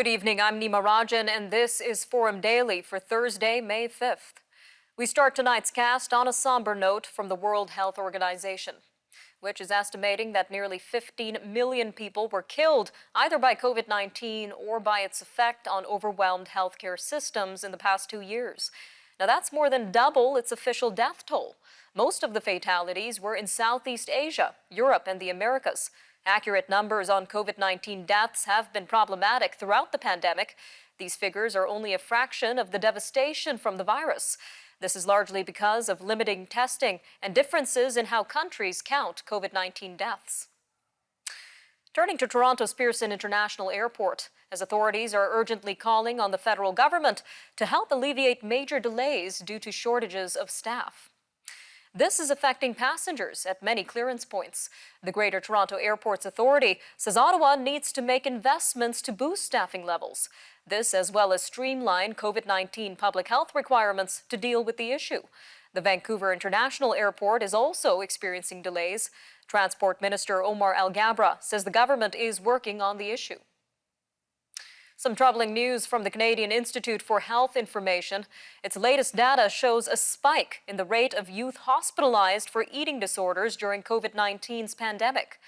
Good evening, I'm Nima Rajan, and this is Forum Daily for Thursday, May 5th. We start tonight's cast on a somber note from the World Health Organization, which is estimating that nearly 15 million people were killed either by COVID-19 or by its effect on overwhelmed healthcare systems in the past 2 years. Now, that's more than double its official death toll. Most of the fatalities were in Southeast Asia, Europe, and the Americas. Accurate numbers on COVID-19 deaths have been problematic throughout the pandemic. These figures are only a fraction of the devastation from the virus. This is largely because of limiting testing and differences in how countries count COVID-19 deaths. Turning to Toronto's Pearson International Airport, as authorities are urgently calling on the federal government to help alleviate major delays due to shortages of staff. This is affecting passengers at many clearance points. The Greater Toronto Airports Authority says Ottawa needs to make investments to boost staffing levels. This as well as streamline COVID-19 public health requirements to deal with the issue. The Vancouver International Airport is also experiencing delays. Transport Minister Omar Alghabra says the government is working on the issue. Some troubling news from the Canadian Institute for Health Information. Its latest data shows a spike in the rate of youth hospitalized for eating disorders during COVID-19's pandemic.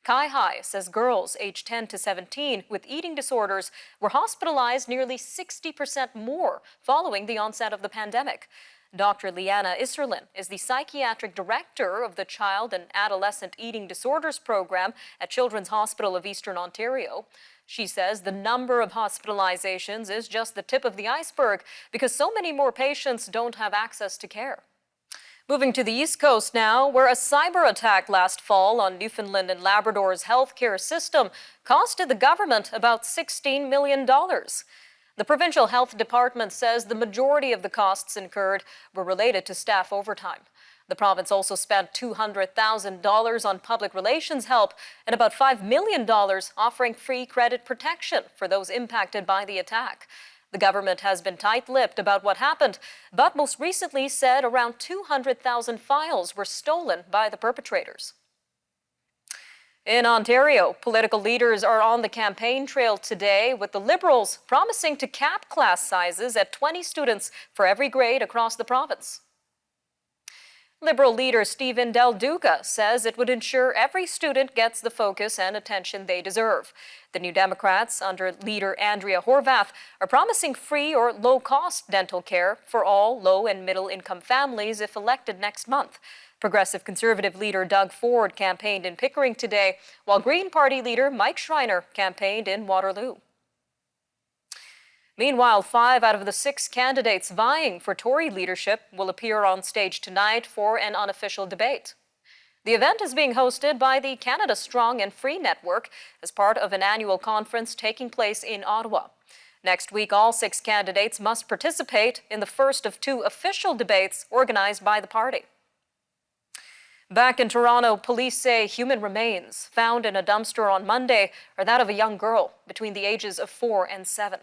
Kai says girls aged 10 to 17 with eating disorders were hospitalized nearly 60% more following the onset of the pandemic. Dr. Liana Isserlin is the psychiatric director of the Child and Adolescent Eating Disorders Program at Children's Hospital of Eastern Ontario. She says the number of hospitalizations is just the tip of the iceberg because so many more patients don't have access to care. Moving to the East Coast now, where a cyber attack last fall on Newfoundland and Labrador's healthcare system costed the government about $16 million. The provincial health department says the majority of the costs incurred were related to staff overtime. The province also spent $200,000 on public relations help and about $5 million offering free credit protection for those impacted by the attack. The government has been tight-lipped about what happened, but most recently said around 200,000 files were stolen by the perpetrators. In Ontario, political leaders are on the campaign trail today, with the Liberals promising to cap class sizes at 20 students for every grade across the province. Liberal leader Stephen Del Duca says it would ensure every student gets the focus and attention they deserve. The New Democrats, under leader Andrea Horwath, are promising free or low-cost dental care for all low- and middle-income families if elected next month. Progressive Conservative leader Doug Ford campaigned in Pickering today, while Green Party leader Mike Schreiner campaigned in Waterloo. Meanwhile, 5 out of the 6 candidates vying for Tory leadership will appear on stage tonight for an unofficial debate. The event is being hosted by the Canada Strong and Free Network as part of an annual conference taking place in Ottawa. Next week, all 6 candidates must participate in the first of 2 official debates organized by the party. Back in Toronto, police say human remains found in a dumpster on Monday are that of a young girl between the ages of 4 and 7.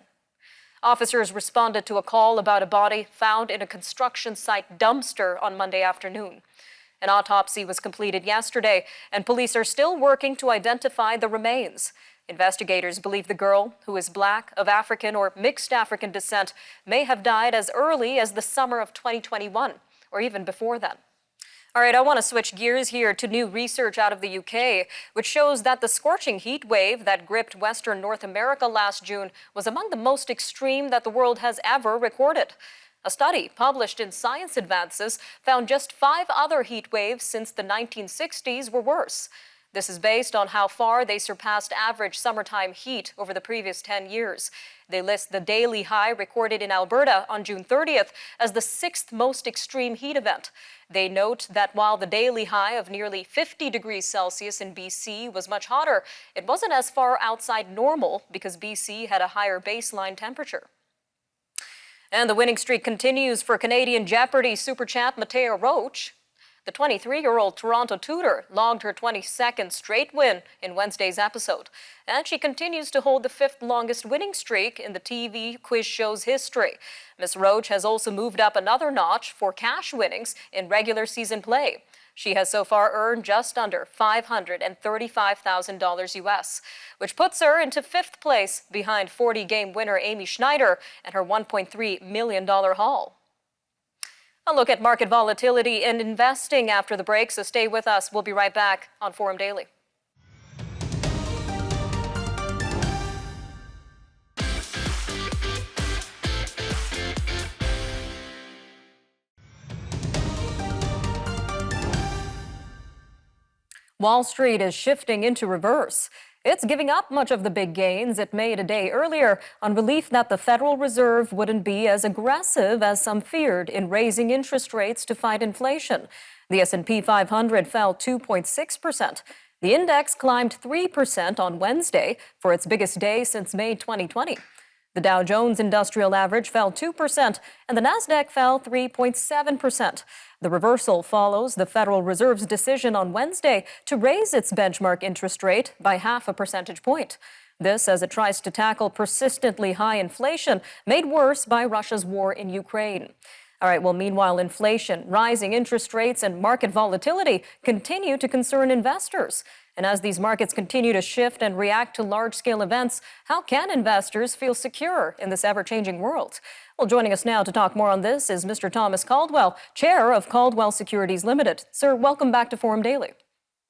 Officers responded to a call about a body found in a construction site dumpster on Monday afternoon. An autopsy was completed yesterday, and police are still working to identify the remains. Investigators believe the girl, who is Black, of African or mixed African descent, may have died as early as the summer of 2021, or even before then. All right, I want to switch gears here to new research out of the UK, which shows that the scorching heat wave that gripped Western North America last June was among the most extreme that the world has ever recorded. A study published in Science Advances found just 5 other heat waves since the 1960s were worse. This is based on how far they surpassed average summertime heat over the previous 10 years. They list the daily high recorded in Alberta on June 30th as the 6th most extreme heat event. They note that while the daily high of nearly 50 degrees Celsius in BC was much hotter, it wasn't as far outside normal because BC had a higher baseline temperature. And the winning streak continues for Canadian Jeopardy super champ Mateo Roach. The 23-year-old Toronto tutor logged her 22nd straight win in Wednesday's episode, and she continues to hold the fifth longest winning streak in the TV quiz show's history. Ms. Roach has also moved up another notch for cash winnings in regular season play. She has so far earned just under $535,000 US, which puts her into fifth place behind 40-game winner Amy Schneider and her $1.3 million haul. A look at market volatility and investing after the break, so stay with us. We'll be right back on Forum Daily. Wall Street is shifting into reverse. It's giving up much of the big gains it made a day earlier on belief that the Federal Reserve wouldn't be as aggressive as some feared in raising interest rates to fight inflation. The S&P 500 fell 2.6%. The index climbed 3% on Wednesday for its biggest day since May 2020. The Dow Jones Industrial Average fell 2%, and the Nasdaq fell 3.7%. The reversal follows the Federal Reserve's decision on Wednesday to raise its benchmark interest rate by 0.5 percentage point. This as it tries to tackle persistently high inflation made worse by Russia's war in Ukraine. All right, well, meanwhile, inflation, rising interest rates, and market volatility continue to concern investors. And as these markets continue to shift and react to large-scale events, how can investors feel secure in this ever-changing world? Well, joining us now to talk more on this is Mr. Thomas Caldwell, chair of Caldwell Securities Limited. Sir, welcome back to Forum Daily.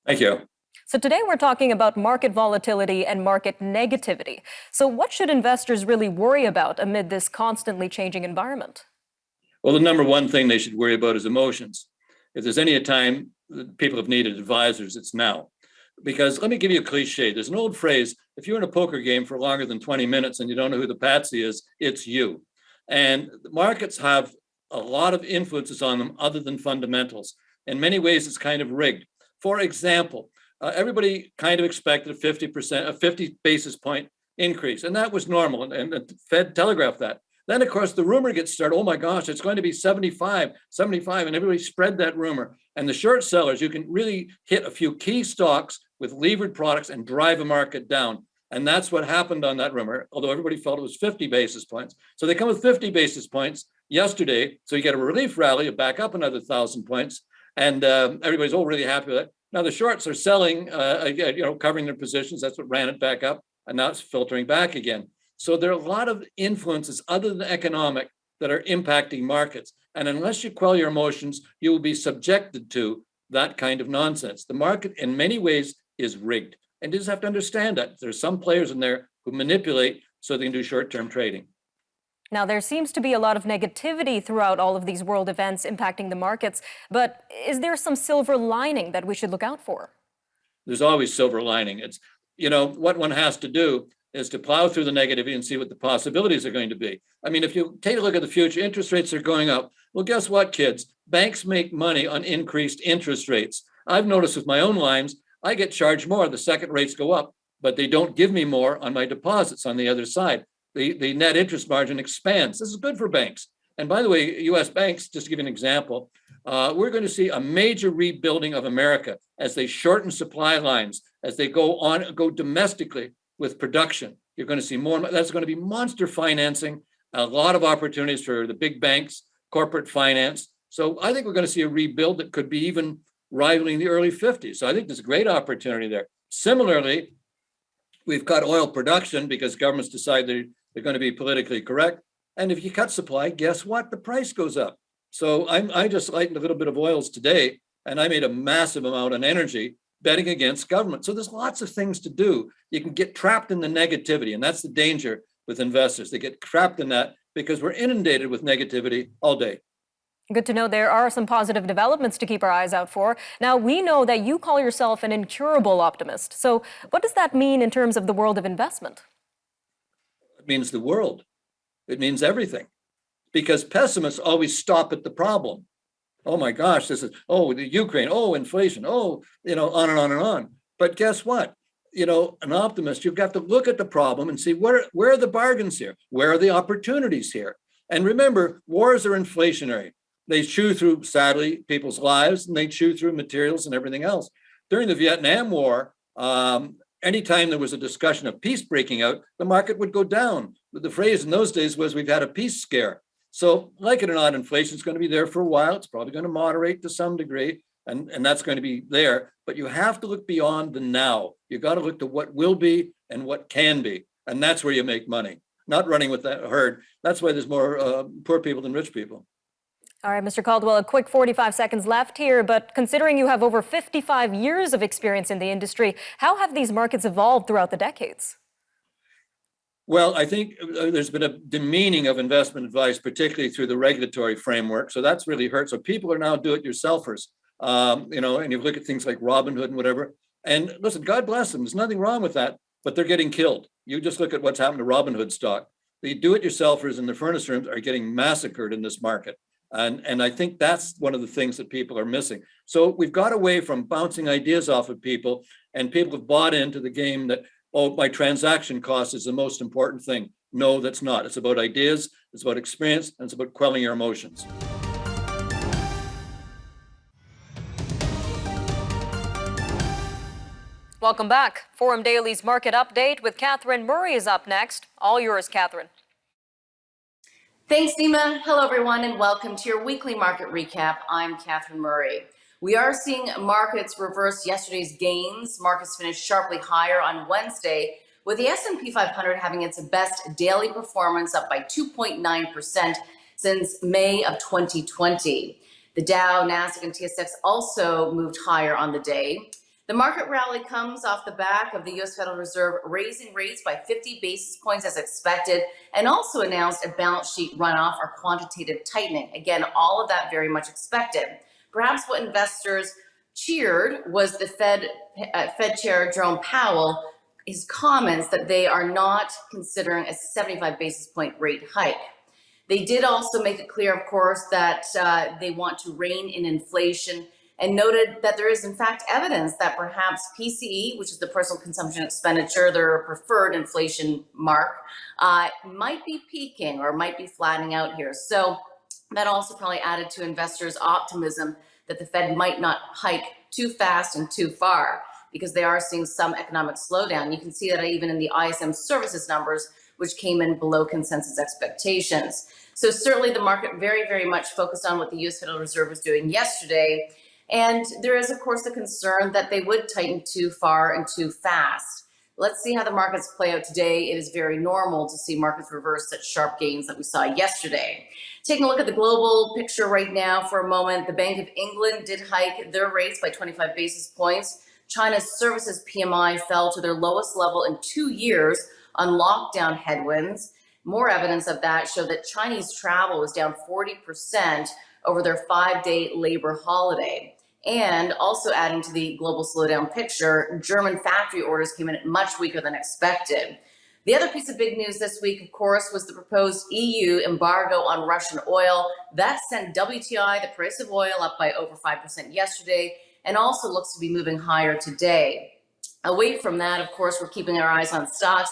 Thank you. So today we're talking about market volatility and market negativity. So what should investors really worry about amid this constantly changing environment? Well, the number one thing they should worry about is emotions. If there's any time that people have needed advisors, it's now. Because let me give you a cliche. There's an old phrase, if you're in a poker game for longer than 20 minutes and you don't know who the patsy is, it's you. And the markets have a lot of influences on them other than fundamentals. In many ways, it's kind of rigged. For example, everybody kind of expected a 50 basis point increase, and that was normal, and the Fed telegraphed that. Then, of course, the rumor gets started, oh my gosh, it's going to be 75, and everybody spread that rumor. And the short sellers, you can really hit a few key stocks with levered products and drive a market down. And that's what happened on that rumor, although everybody felt it was 50 basis points. So they come with 50 basis points yesterday. So you get a relief rally, back up another 1,000 points. And everybody's all really happy with it. Now the shorts are selling, covering their positions. That's what ran it back up. And now it's filtering back again. So there are a lot of influences other than economic that are impacting markets. And unless you quell your emotions, you will be subjected to that kind of nonsense. The market in many ways is rigged. And you just have to understand that. There's some players in there who manipulate so they can do short-term trading. Now, there seems to be a lot of negativity throughout all of these world events impacting the markets. But is there some silver lining that we should look out for? There's always silver lining. It's, what one has to do is to plow through the negativity and see what the possibilities are going to be. I mean, if you take a look at the future, interest rates are going up. Well, guess what, kids? Banks make money on increased interest rates. I've noticed with my own lines, I get charged more the second rates go up, but they don't give me more on my deposits on the other side. The net interest margin expands. This is good for banks. And by the way, US banks, just to give you an example, we're going to see a major rebuilding of America as they shorten supply lines, as they go domestically with production. You're going to see more. That's going to be monster financing, a lot of opportunities for the big banks, corporate finance. So I think we're going to see a rebuild that could be even rivaling the early 50s. So I think there's a great opportunity there. Similarly, we've cut oil production because governments decide they're going to be politically correct. And if you cut supply, guess what? The price goes up. So I just lightened a little bit of oils today, and I made a massive amount on energy betting against government. So there's lots of things to do. You can get trapped in the negativity, and that's the danger with investors. They get trapped in that because we're inundated with negativity all day. Good to know there are some positive developments to keep our eyes out for. Now, we know that you call yourself an incurable optimist. So what does that mean in terms of the world of investment? It means the world. It means everything. Because pessimists always stop at the problem. Oh my gosh, the Ukraine, inflation, on and on and on. But guess what? An optimist, you've got to look at the problem and see where are the bargains here? Where are the opportunities here? And remember, wars are inflationary. They chew through, sadly, people's lives, and they chew through materials and everything else. During the Vietnam War, anytime there was a discussion of peace breaking out, the market would go down. But the phrase in those days was, we've had a peace scare. So like it or not, inflation is going to be there for a while. It's probably going to moderate to some degree, and that's going to be there. But you have to look beyond the now. You got to look to what will be and what can be. And that's where you make money, not running with that herd. That's why there's more poor people than rich people. All right, Mr. Caldwell, a quick 45 seconds left here, but considering you have over 55 years of experience in the industry, how have these markets evolved throughout the decades? Well, I think there's been a demeaning of investment advice, particularly through the regulatory framework. So that's really hurt. So people are now do-it-yourselfers, and you look at things like Robinhood and whatever. And listen, God bless them. There's nothing wrong with that, but they're getting killed. You just look at what's happened to Robinhood stock. The do-it-yourselfers in the furnace rooms are getting massacred in this market. And I think that's one of the things that people are missing. So we've got away from bouncing ideas off of people, and people have bought into the game that, oh, my transaction cost is the most important thing. No, that's not. It's about ideas, it's about experience, and it's about quelling your emotions. Welcome back. Forum Daily's Market Update with Catherine Murray is up next. All yours, Catherine. Thanks, Nima. Hello, everyone, and welcome to your weekly market recap. I'm Catherine Murray. We are seeing markets reverse yesterday's gains. Markets finished sharply higher on Wednesday, with the S&P 500 having its best daily performance, up by 2.9% since May of 2020. The Dow, Nasdaq, and TSX also moved higher on the day. The market rally comes off the back of the U.S. Federal Reserve raising rates by 50 basis points as expected, and also announced a balance sheet runoff or quantitative tightening. Again, all of that very much expected. Perhaps what investors cheered was the Fed Chair Jerome Powell, his comments that they are not considering a 75 basis point rate hike. They did also make it clear, of course, that they want to rein in inflation, and noted that there is, in fact, evidence that perhaps PCE, which is the personal consumption expenditure, their preferred inflation mark, might be peaking or might be flattening out here. So that also probably added to investors' optimism that the Fed might not hike too fast and too far, because they are seeing some economic slowdown. You can see that even in the ISM services numbers, which came in below consensus expectations. So certainly the market very, very much focused on what the U.S. Federal Reserve was doing yesterday. And there is, of course, the concern that they would tighten too far and too fast. Let's see how the markets play out today. It is very normal to see markets reverse such sharp gains that we saw yesterday. Taking a look at the global picture right now for a moment, the Bank of England did hike their rates by 25 basis points. China's services PMI fell to their lowest level in 2 years on lockdown headwinds. More evidence of that showed that Chinese travel was down 40% over their 5-day labor holiday. And also adding to the global slowdown picture, German factory orders came in much weaker than expected. The other piece of big news this week, of course, was the proposed EU embargo on Russian oil. That sent WTI, the price of oil, up by over 5% yesterday, and also looks to be moving higher today. Away from that, of course, we're keeping our eyes on stocks.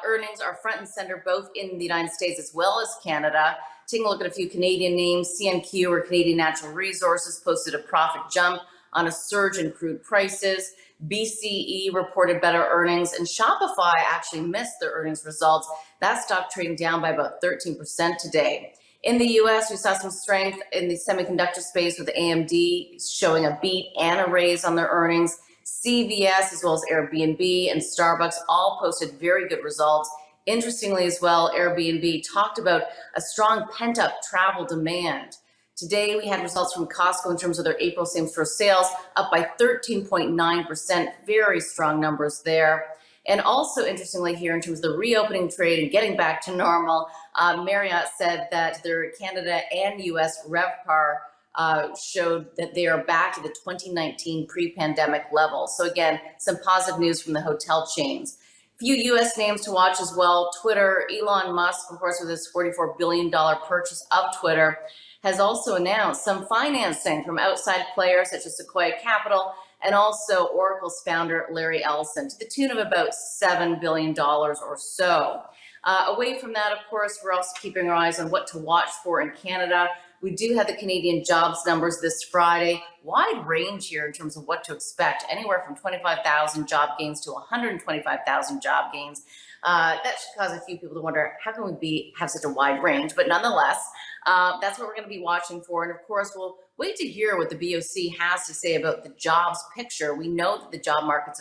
Earnings are front and center both in the United States as well as Canada. Taking a look at a few Canadian names, CNQ, or Canadian Natural Resources, posted a profit jump on a surge in crude prices. BCE reported better earnings, and Shopify actually missed their earnings results. That stock trading down by about 13% today. In the U.S., we saw some strength in the semiconductor space with AMD showing a beat and a raise on their earnings. CVS, as well as Airbnb and Starbucks, all posted very good results. Interestingly as well, Airbnb talked about a strong pent-up travel demand. Today, we had results from Costco in terms of their April same-store sales, up by 13.9%, very strong numbers there. And also, interestingly here, in terms of the reopening trade and getting back to normal, Marriott said that their Canada and U.S. RevPAR showed that they are back to the 2019 pre-pandemic level. So again, some positive news from the hotel chains. Few U.S. names to watch as well. Twitter, Elon Musk, of course, with his $44 billion purchase of Twitter, has also announced some financing from outside players such as Sequoia Capital and also Oracle's founder, Larry Ellison, to the tune of about $7 billion or so. Away from that, of course, we're also keeping our eyes on what to watch for in Canada. We do have the Canadian jobs numbers this Friday. Wide range here in terms of what to expect, anywhere from 25,000 job gains to 125,000 job gains. That should cause a few people to wonder, how can we have such a wide range? But nonetheless, that's what we're going to be watching for. And of course, we'll wait to hear what the BOC has to say about the jobs picture. We know that the job market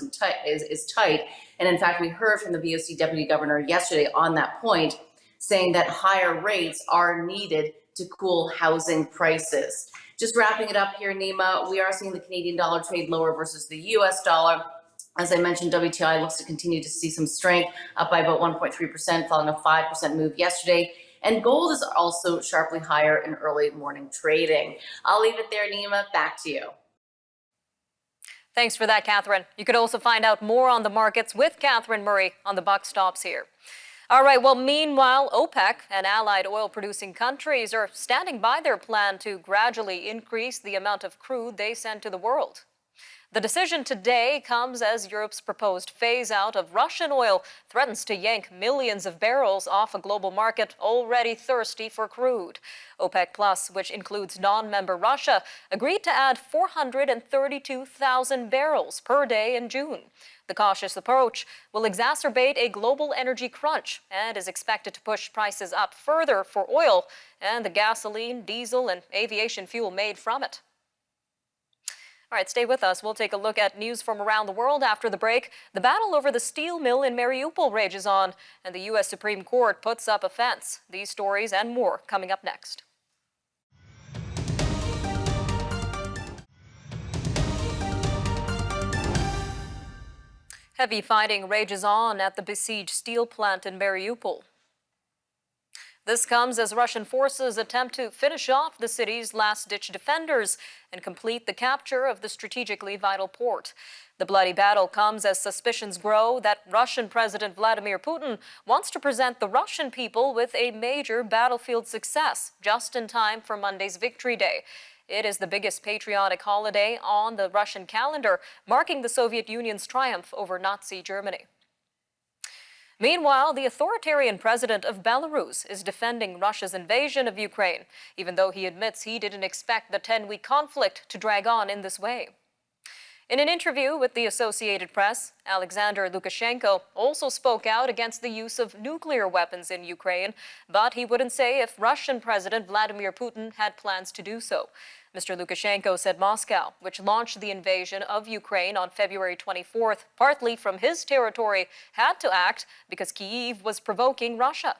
is tight. And in fact, we heard from the BOC Deputy Governor yesterday on that point, saying that higher rates are needed to cool housing prices. Just wrapping it up here, Nima, we are seeing the Canadian dollar trade lower versus the US dollar. As I mentioned, WTI looks to continue to see some strength, up by about 1.3%, following a 5% move yesterday. And gold is also sharply higher in early morning trading. I'll leave it there, Nima. Back to you. Thanks for that, Catherine. You could also find out more on the markets with Catherine Murray on The Buck Stops Here. All right, well, meanwhile, OPEC and allied oil-producing countries are standing by their plan to gradually increase the amount of crude they send to the world. The decision today comes as Europe's proposed phase-out of Russian oil threatens to yank millions of barrels off a global market already thirsty for crude. OPEC Plus, which includes non-member Russia, agreed to add 432,000 barrels per day in June. The cautious approach will exacerbate a global energy crunch and is expected to push prices up further for oil and the gasoline, diesel, and aviation fuel made from it. All right, stay with us. We'll take a look at news from around the world after the break. The battle over the steel mill in Mariupol rages on, and the U.S. Supreme Court puts up a fence. These stories and more coming up next. Heavy fighting rages on at the besieged steel plant in Mariupol. This comes as Russian forces attempt to finish off the city's last-ditch defenders and complete the capture of the strategically vital port. The bloody battle comes as suspicions grow that Russian President Vladimir Putin wants to present the Russian people with a major battlefield success just in time for Monday's Victory Day. It is the biggest patriotic holiday on the Russian calendar, marking the Soviet Union's triumph over Nazi Germany. Meanwhile, the authoritarian president of Belarus is defending Russia's invasion of Ukraine, even though he admits he didn't expect the 10-week conflict to drag on in this way. In an interview with the Associated Press, Alexander Lukashenko also spoke out against the use of nuclear weapons in Ukraine, but he wouldn't say if Russian President Vladimir Putin had plans to do so. Mr. Lukashenko said Moscow, which launched the invasion of Ukraine on February 24th, partly from his territory, had to act because Kyiv was provoking Russia.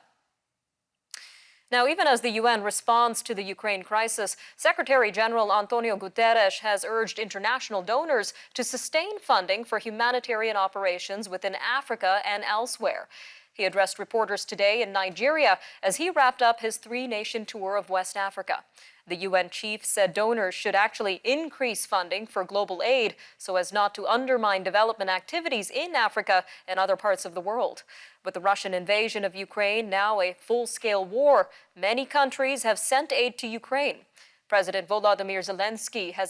Now, even as the UN responds to the Ukraine crisis, Secretary General Antonio Guterres has urged international donors to sustain funding for humanitarian operations within Africa and elsewhere. He addressed reporters today in Nigeria as he wrapped up his three-nation tour of West Africa. The UN chief said donors should actually increase funding for global aid so as not to undermine development activities in Africa and other parts of the world. With the Russian invasion of Ukraine now a full-scale war, many countries have sent aid to Ukraine. President Volodymyr Zelensky has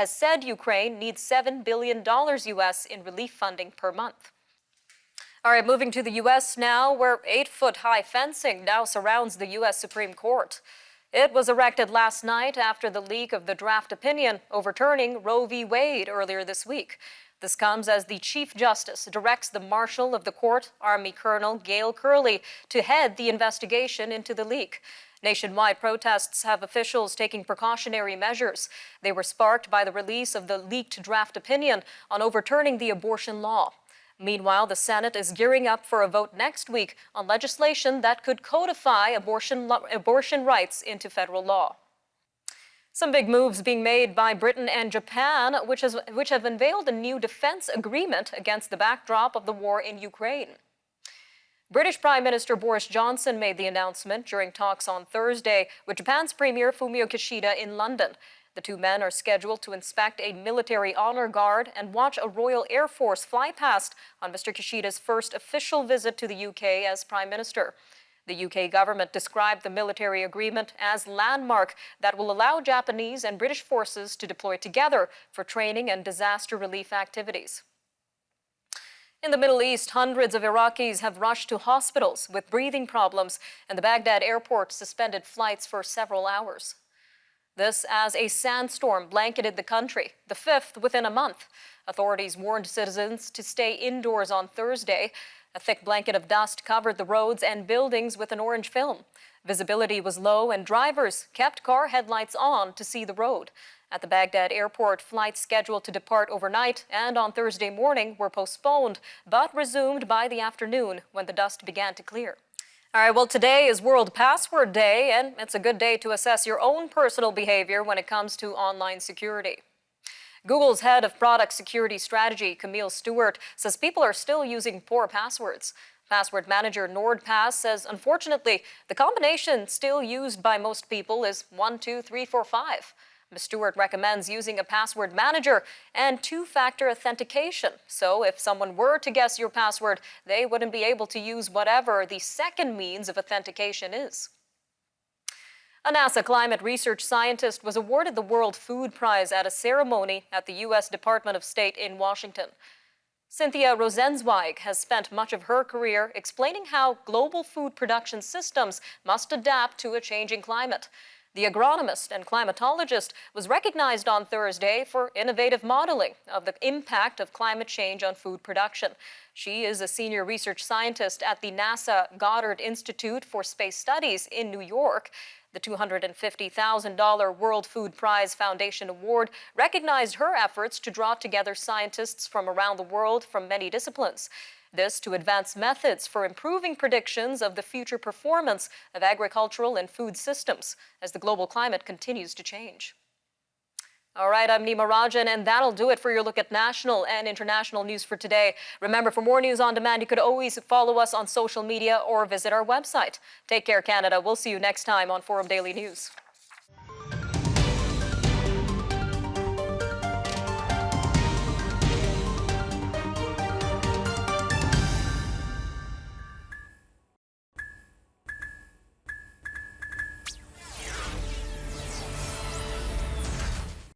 said Ukraine needs $7 billion US in relief funding per month. All right, moving to the U.S. now, where 8-foot-high fencing now surrounds the U.S. Supreme Court. It was erected last night after the leak of the draft opinion overturning Roe v. Wade earlier this week. This comes as the Chief Justice directs the Marshal of the Court, Army Colonel Gail Curley, to head the investigation into the leak. Nationwide protests have officials taking precautionary measures. They were sparked by the release of the leaked draft opinion on overturning the abortion law. Meanwhile, the Senate is gearing up for a vote next week on legislation that could codify abortion rights into federal law. Some big moves being made by Britain and Japan, which have unveiled a new defense agreement against the backdrop of the war in Ukraine. British Prime Minister Boris Johnson made the announcement during talks on Thursday with Japan's Premier Fumio Kishida in London. The two men are scheduled to inspect a military honor guard and watch a Royal Air Force fly past on Mr. Kishida's first official visit to the UK as Prime Minister. The UK government described the military agreement as landmark that will allow Japanese and British forces to deploy together for training and disaster relief activities. In the Middle East, hundreds of Iraqis have rushed to hospitals with breathing problems, and the Baghdad airport suspended flights for several hours. This as a sandstorm blanketed the country, the fifth within a month. Authorities warned citizens to stay indoors on Thursday. A thick blanket of dust covered the roads and buildings with an orange film. Visibility was low, and drivers kept car headlights on to see the road. At the Baghdad airport, flights scheduled to depart overnight and on Thursday morning were postponed, but resumed by the afternoon when the dust began to clear. All right, well, today is World Password Day, and it's a good day to assess your own personal behavior when it comes to online security. Google's head of product security strategy, Camille Stewart, says people are still using poor passwords. Password manager NordPass says, unfortunately, the combination still used by most people is 1, 2, 3, 4, 5. Ms. Stewart recommends using a password manager and two-factor authentication. So if someone were to guess your password, they wouldn't be able to use whatever the second means of authentication is. A NASA climate research scientist was awarded the World Food Prize at a ceremony at the U.S. Department of State in Washington. Cynthia Rosenzweig has spent much of her career explaining how global food production systems must adapt to a changing climate. The agronomist and climatologist was recognized on Thursday for innovative modeling of the impact of climate change on food production. She is a senior research scientist at the NASA Goddard Institute for Space Studies in New York. The $250,000 World Food Prize Foundation Award recognized her efforts to draw together scientists from around the world from many disciplines. This to advance methods for improving predictions of the future performance of agricultural and food systems as the global climate continues to change. All right, I'm Nima Rajan, and that'll do it for your look at national and international news for today. Remember, for more news on demand, you could always follow us on social media or visit our website. Take care, Canada. We'll see you next time on Forum Daily News.